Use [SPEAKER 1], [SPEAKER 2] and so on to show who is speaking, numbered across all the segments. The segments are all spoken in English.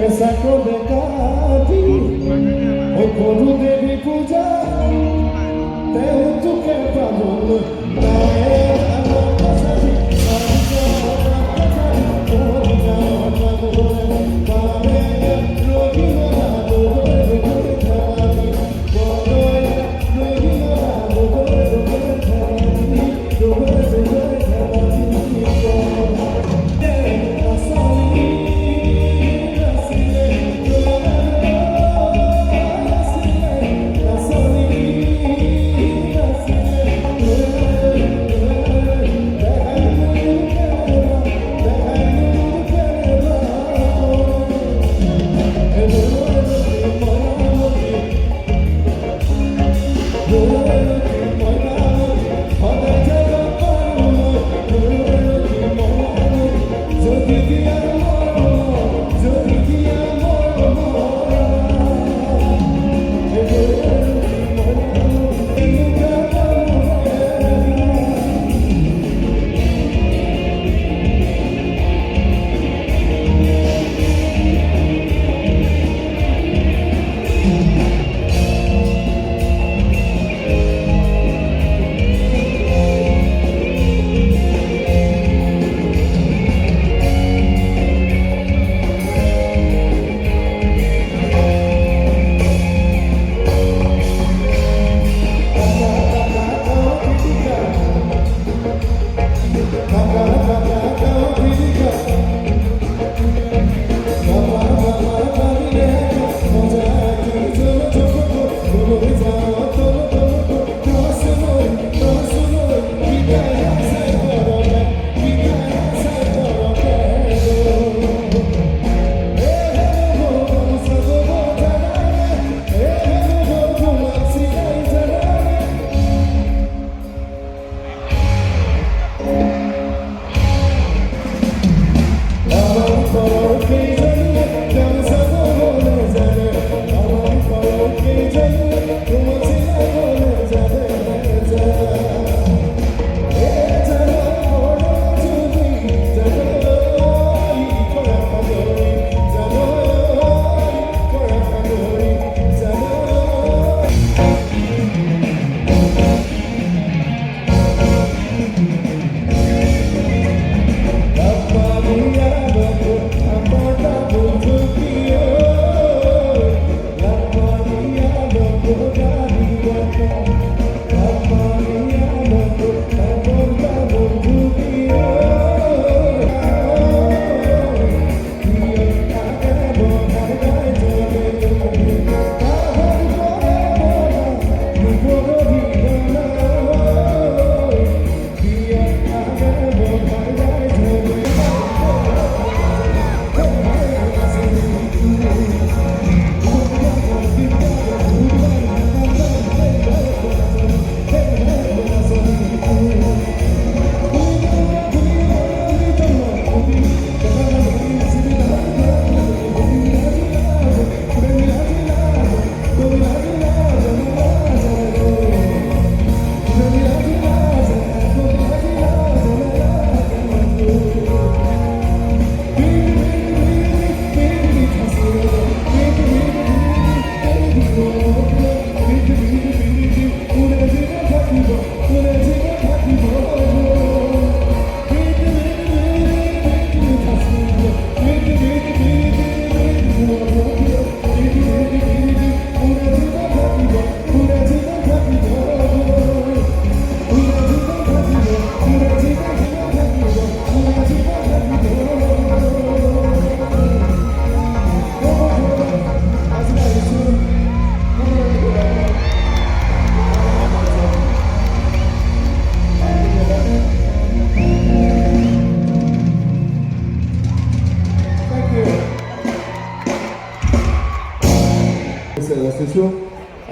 [SPEAKER 1] Pesako dekati, o koru devi puja, te tu ke pavon, nae anakasari, sarja anakasari, korja anakasari, kare rogi na dore dore thani, dore rogi na dore dore thani, dore dore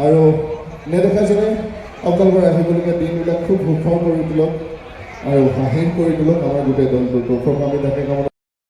[SPEAKER 1] আৰু নেদেখাজনে আপোনালোকৰ আহিবলগীয়া দিনবিলাক খুব সুখৰ কৰি তোলক আৰু হাঁহিৰ কৰি তোলক আমাৰ গোটেই দলটোৰ পক্ষক আমি তাকে কামনা